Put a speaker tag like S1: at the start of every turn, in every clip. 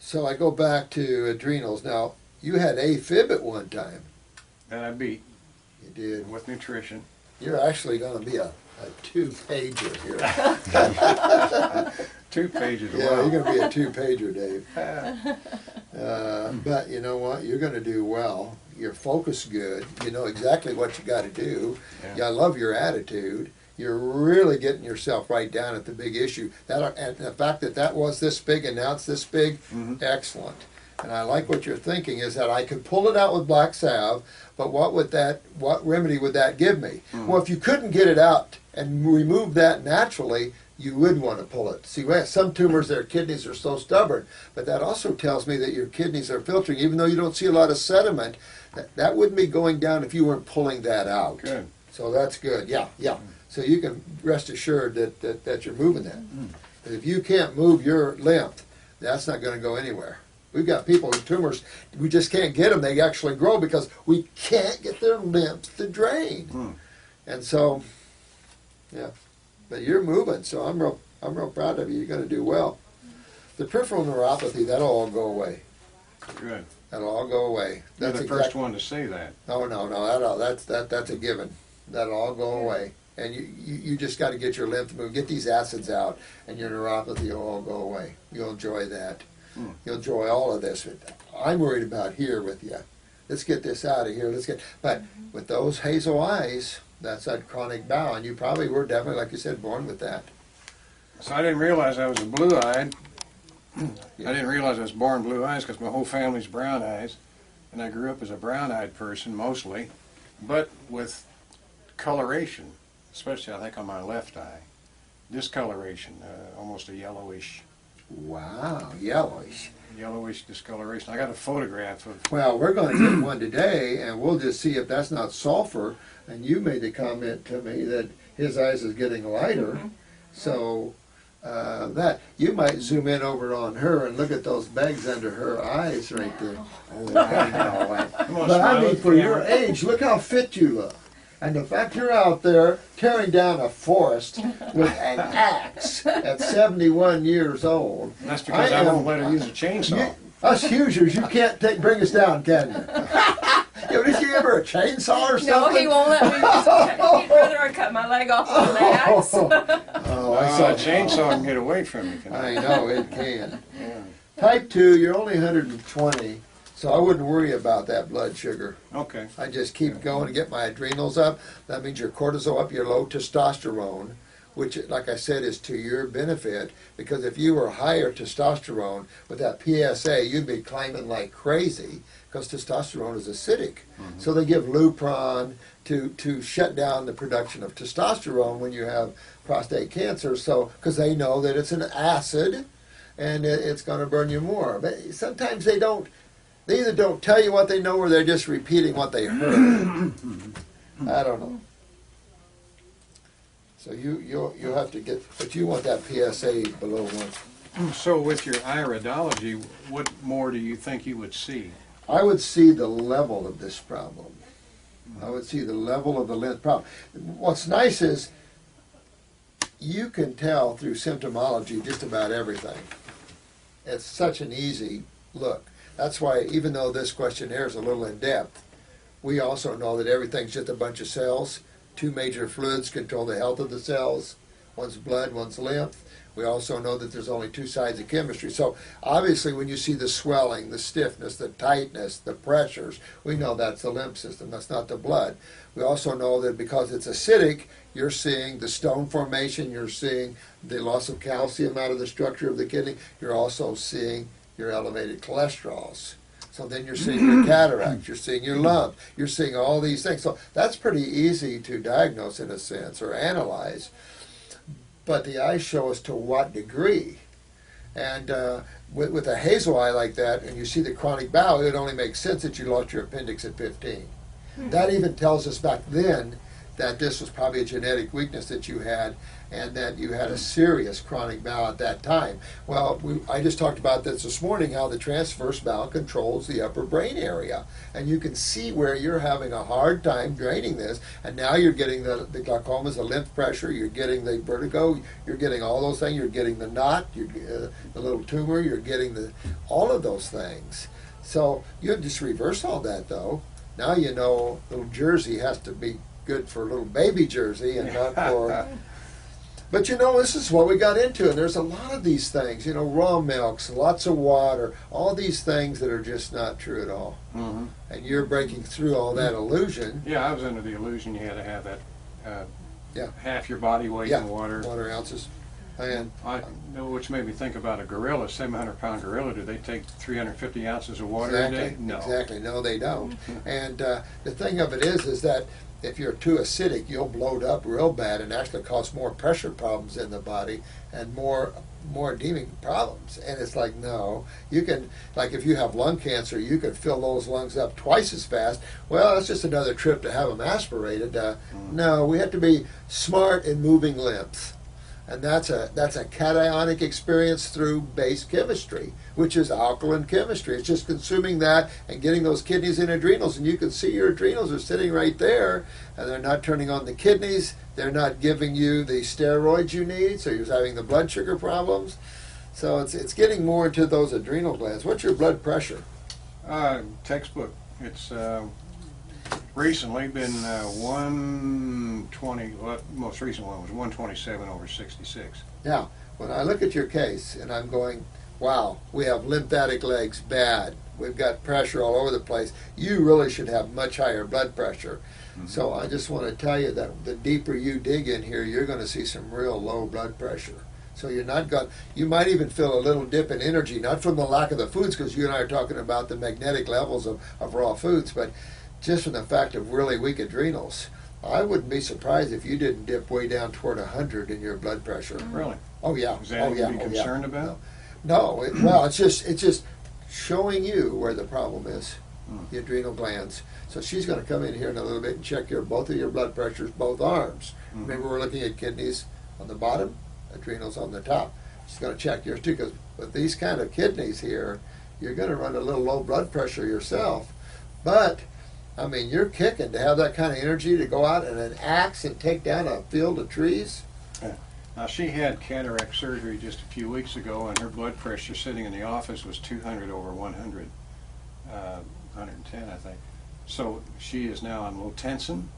S1: So I go back to adrenals. Now, you had AFib at one time.
S2: That I beat.
S1: You did.
S2: With nutrition.
S1: You're actually going to be a two-pager here.
S2: 2 pages.
S1: Yeah,
S2: Wow.
S1: you're going to be a two-pager, Dave. But you know what? You're going to do well. You're focused good. You know exactly what you got to do.
S2: Yeah.
S1: I love your attitude. You're really getting yourself right down at the big issue. And the fact that that was this big and now it's this big, excellent. And I like what you're thinking is that I could pull it out with black salve, but what remedy would that give me? Well, if you couldn't get it out and remove that naturally, you would want to pull it. See, some tumors, their kidneys are so stubborn, but that also tells me that your kidneys are filtering, even though you don't see a lot of sediment. That wouldn't be going down if you weren't pulling that out.
S2: Good.
S1: So that's good. Yeah. So you can rest assured that you're moving that. But if you can't move your lymph, that's not going to go anywhere. We've got people with tumors, we just can't get them. They actually grow because we can't get their lymph to drain. And so, yeah. But you're moving, so I'm real proud of you. You're going to do well. The peripheral neuropathy, that'll all go away.
S2: Good.
S1: That'll all go away.
S2: You're the first one to say that.
S1: No. That's a given. That'll all go away. And you just got to get your lymph moved, get these acids out, and your neuropathy will all go away. You'll enjoy that. You'll enjoy all of this. I'm worried about here with you. Let's get this out of here. But with those hazel eyes, that's that chronic bowel, and you probably were definitely, like you said, born with that.
S2: So I didn't realize I was a blue-eyed. I didn't realize I was born blue-eyes because my whole family's brown eyes, and I grew up as a brown-eyed person mostly, but with coloration, especially I think on my left eye, discoloration, almost a yellowish.
S1: Wow, yellowish.
S2: Yellowish discoloration. I got a photograph of.
S1: Well, we're going to get one today, and we'll just see if that's not sulfur. And you made the comment to me that his eyes is getting lighter, so that you might zoom in over on her and look at those bags under her eyes right there. Oh, I know. But I mean, for your age, look how fit you look. And the fact you're out there tearing down a forest with an axe at 71 years old.
S2: And that's because I won't let her use a chainsaw.
S1: Us Hoosiers, you can't bring us down, can you? Did you ever a chainsaw or something?
S3: No, he won't let me use it. He'd rather I cut my leg off with an axe.
S1: I saw
S2: a chainsaw can get away from you.
S1: I know, it can.
S2: Yeah.
S1: Type 2, you're only 120. So I wouldn't worry about that blood sugar.
S2: Okay.
S1: I just keep going and get my adrenals up. That means your cortisol up, your low testosterone, which, like I said, is to your benefit. Because if you were higher testosterone with that PSA, you'd be climbing like crazy because testosterone is acidic. So they give Lupron to shut down the production of testosterone when you have prostate cancer. So because they know that it's an acid and it's going to burn you more. But sometimes they don't. They either don't tell you what they know or they're just repeating what they heard. I don't know. So you'll have to get, but you want that PSA below 1.
S2: So with your iridology, what more do you think you would see?
S1: I would see the level of this problem. I would see the level of the lymph problem. What's nice is you can tell through symptomology just about everything. It's such an easy look. That's why, even though this questionnaire is a little in-depth, we also know that everything's just a bunch of cells. 2 major fluids control the health of the cells. One's blood, one's lymph. We also know that there's only 2 sides of chemistry. So obviously when you see the swelling, the stiffness, the tightness, the pressures, we know that's the lymph system. That's not the blood. We also know that because it's acidic, you're seeing the stone formation, you're seeing the loss of calcium out of the structure of the kidney. You're also seeing your elevated cholesterols. So then you're seeing your cataracts, you're seeing your lump, you're seeing all these things. So that's pretty easy to diagnose in a sense or analyze. But the eyes show us to what degree. And with a hazel eye like that, and you see the chronic bowel, it only makes sense that you lost your appendix at 15. That even tells us back then that this was probably a genetic weakness that you had, and that you had a serious chronic bowel at that time. Well, I just talked about this morning, how the transverse bowel controls the upper brain area. And you can see where you're having a hard time draining this, and now you're getting the glaucomas, the lymph pressure, you're getting the vertigo, you're getting all those things, you're getting the knot, the little tumor, you're getting all of those things. So you just reverse all that, though. Now you know little Jersey has to be good for little baby Jersey and not for... But this is what we got into, and there's a lot of these things, raw milks, lots of water, all these things that are just not true at all.
S2: Mm-hmm.
S1: And you're breaking through all that illusion.
S2: Yeah, I was under the illusion you had to have that
S1: Yeah.
S2: half your body weight in water.
S1: Water ounces. And
S2: Which made me think about a gorilla, 700-pound gorilla. Do they take 350 ounces of water a day? No.
S1: Exactly. No, they don't. And the thing of it is that if you're too acidic, you'll bloat up real bad and actually cause more pressure problems in the body and more edemic problems. And it's like, no, you can, like if you have lung cancer, you can fill those lungs up twice as fast. Well, that's just another trip to have them aspirated. No, we have to be smart in moving lymph. And that's a cationic experience through base chemistry, which is alkaline chemistry. It's just consuming that and getting those kidneys and adrenals. And you can see your adrenals are sitting right there, and they're not turning on the kidneys. They're not giving you the steroids you need, so you're having the blood sugar problems. So it's getting more into those adrenal glands. What's your blood pressure?
S2: Textbook. It's recently been 120. Well, most recent one was 127/66.
S1: Now, when I look at your case and I'm going, wow, we have lymphatic legs bad. We've got pressure all over the place. You really should have much higher blood pressure. Mm-hmm. So I just want to tell you that the deeper you dig in here, you're going to see some real low blood pressure. So you're not going. You might even feel a little dip in energy, not from the lack of the foods, because you and I are talking about the magnetic levels of raw foods, but just from the fact of really weak adrenals. I wouldn't be surprised if you didn't dip way down toward 100 in your blood pressure.
S2: Really?
S1: Oh yeah.
S2: Is that anything to be concerned about?
S1: No. Well, it's just showing you where the problem is, the adrenal glands. So she's going to come in here in a little bit and check both of your blood pressures, both arms. Mm-hmm. Remember, we're looking at kidneys on the bottom, adrenals on the top. She's going to check yours too, because with these kind of kidneys here, you're going to run a little low blood pressure yourself. But I mean, you're kicking to have that kind of energy to go out and an axe and take down a field of trees.
S2: Yeah. Now, she had cataract surgery just a few weeks ago, and her blood pressure sitting in the office was 200/100, 110, I think. So she is now on Lotensin.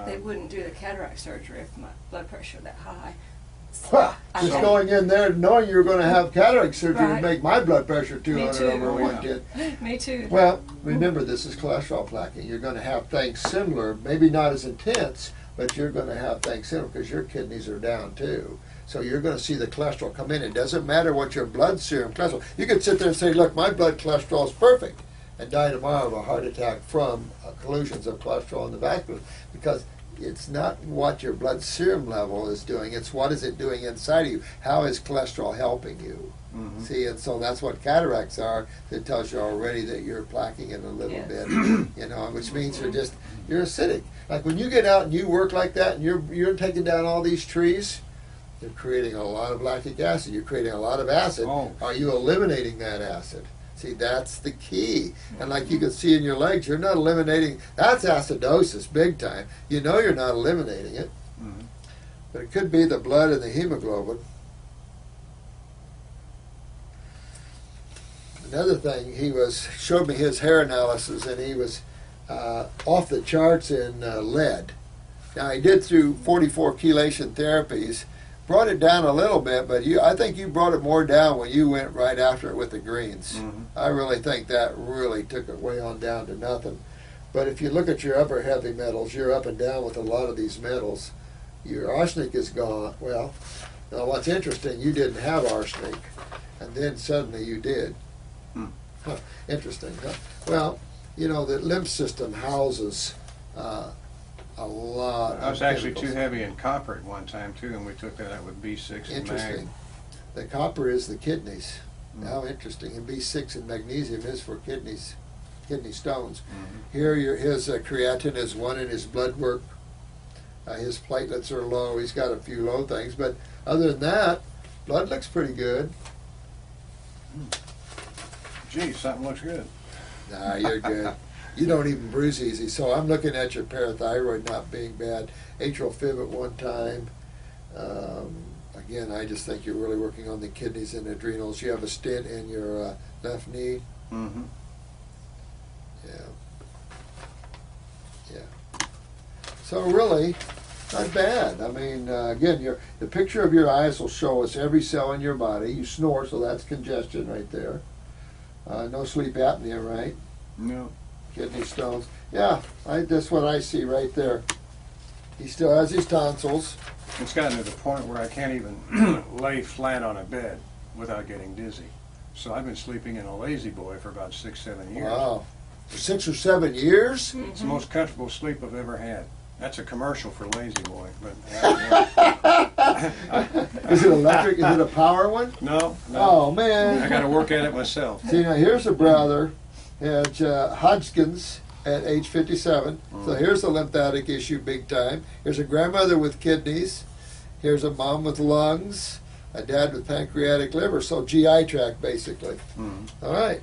S3: They wouldn't do the cataract surgery if my blood pressure that high.
S1: Just going in there knowing you're going to have cataract surgery
S3: Right.
S1: would make my blood pressure 200
S3: too.
S1: over
S2: Oh, yeah.
S1: 110.
S3: Me too.
S1: Well, remember, this is cholesterol plaquing. You're going to have things similar, maybe not as intense, but you're going to have things similar because your kidneys are down too. So you're going to see the cholesterol come in. It doesn't matter what your blood serum cholesterol. You could sit there and say, look, my blood cholesterol is perfect, and die tomorrow of a heart attack from collisions of cholesterol in the vascular, because it's not what your blood serum level is doing, it's what is it doing inside of you. How is cholesterol helping you? Mm-hmm. See, and so that's what cataracts are. That tells you already that you're plaquing it a little bit, which means you're acidic. Like when you get out and you work like that and you're taking down all these trees, you're creating a lot of lactic acid, you're creating a lot of acid.
S2: Oh.
S1: Are you eliminating that acid? See, that's the key. And like you can see in your legs, you're not eliminating, that's acidosis big time. You know you're not eliminating it. Mm-hmm. But it could be the blood and the hemoglobin. Another thing, showed me his hair analysis, and he was off the charts in lead. Now he did through 44 chelation therapies, brought it down a little bit, but I think you brought it more down when you went right after it with the greens. Mm-hmm. I really think that really took it way on down to nothing. But if you look at your upper heavy metals, you're up and down with a lot of these metals. Your arsenic is gone. Well, now what's interesting, you didn't have arsenic, and then suddenly you did. Huh, interesting, huh? Well, the lymph system houses a lot of
S2: I was actually
S1: chemicals.
S2: too heavy in copper at one time, too, and we took that out with B6 and mag.
S1: Interesting. The copper is the kidneys. How interesting. And B6 and magnesium is for kidney stones. Mm-hmm. Here, his creatinine is 1 in his blood work, His platelets are low. He's got a few low things, but other than that, blood looks pretty good.
S2: Gee, something looks good.
S1: Nah, you're good. You don't even bruise easy. So I'm looking at your parathyroid not being bad. Atrial fib at one time. Again, I just think you're really working on the kidneys and adrenals. You have a stent in your left knee.
S2: Mm-hmm.
S1: Yeah. Yeah. So really, not bad. I mean, again, the picture of your eyes will show us every cell in your body. You snore, so that's congestion right there. No sleep apnea, right?
S2: No.
S1: Kidney stones. Yeah, that's what I see right there. He still has his tonsils.
S2: It's gotten to the point where I can't even lay flat on a bed without getting dizzy. So I've been sleeping in a lazy boy for about 6-7 years.
S1: Wow. For 6 or 7 years?
S2: It's the most comfortable sleep I've ever had. That's a commercial for Lazy Boy, but
S1: Is it electric? Is it a power one?
S2: no.
S1: Oh, man.
S2: I got to work at it myself.
S1: See, now here's a brother, had Hodgkin's at age 57. So here's the lymphatic issue big time. Here's a grandmother with kidneys. Here's a mom with lungs. A dad with pancreatic liver. So GI tract, basically. All right.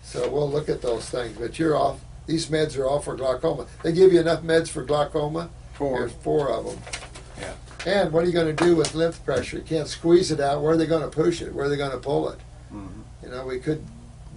S1: So we'll look at those things. But you're off. These meds are all for glaucoma. They give you enough meds for glaucoma?
S2: 4.
S1: Here's 4 of them.
S2: Yeah.
S1: And what are you going to do with lymph pressure? You can't squeeze it out. Where are they going to push it? Where are they going to pull it? You know, we could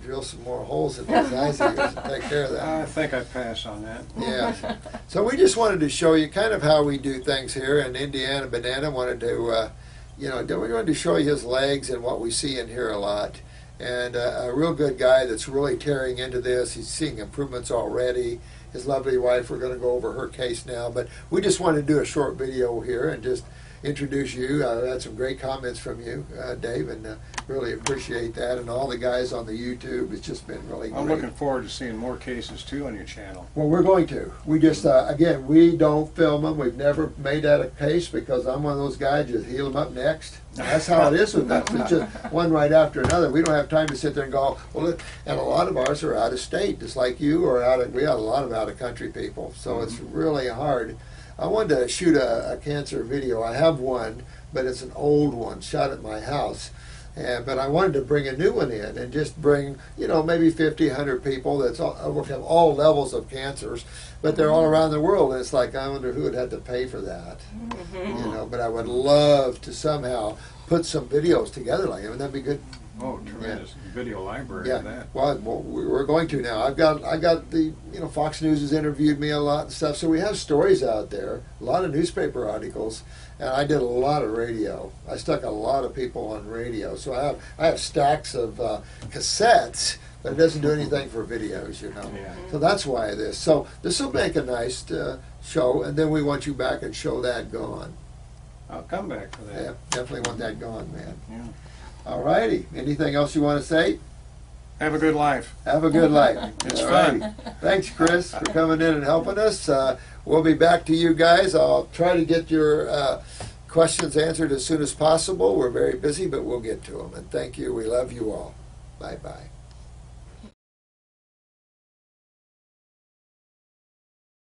S1: drill some more holes in those eyes of yours and take care of that.
S2: I think I'd pass on that.
S1: Yeah. So we just wanted to show you kind of how we do things here. And Indiana Banana wanted to, we wanted to show you his legs and what we see in here a lot. And a real good guy that's really tearing into this. He's seeing improvements already. His lovely wife, we're going to go over her case now. But we just wanted to do a short video here and just introduce you. I had some great comments from you, Dave, and really appreciate that. And all the guys on the YouTube, it's just been really great.
S2: I'm looking forward to seeing more cases, too, on your channel.
S1: Well, we're going to. We just, again, we don't film them. We've never made that a case because I'm one of those guys, just heal them up next. That's how it is with us. It's just one right after another. We don't have time to sit there and go, well, and a lot of ours are out of state, just like you, or we have a lot of out-of-country people. So it's really hard. I wanted to shoot a cancer video. I have one, but it's an old one, shot at my house. But I wanted to bring a new one in and just bring, maybe 50, 100 people that have all levels of cancers, but they're all around the world. And it's like, I wonder who would have to pay for that. But I would love to somehow put some videos together like that. Wouldn't that be good?
S2: Oh, tremendous video library
S1: Yeah.
S2: of that.
S1: Well, we're going to now. I got the Fox News has interviewed me a lot and stuff. So we have stories out there, a lot of newspaper articles, and I did a lot of radio. I stuck a lot of people on radio. So I have stacks of cassettes, but it doesn't do anything for videos,
S2: Yeah.
S1: So that's why this. So this will make a nice show, and then we want you back and show that gone.
S2: I'll come back for that.
S1: Yeah, definitely want that gone, man.
S2: Yeah.
S1: All righty. Anything else you want to say?
S2: Have a good life.
S1: Have a good life.
S2: It's
S1: All
S2: fun.
S1: righty. Thanks, Chris, for coming in and helping us. We'll be back to you guys. I'll try to get your questions answered as soon as possible. We're very busy, but we'll get to them. And thank you. We love you all. Bye-bye.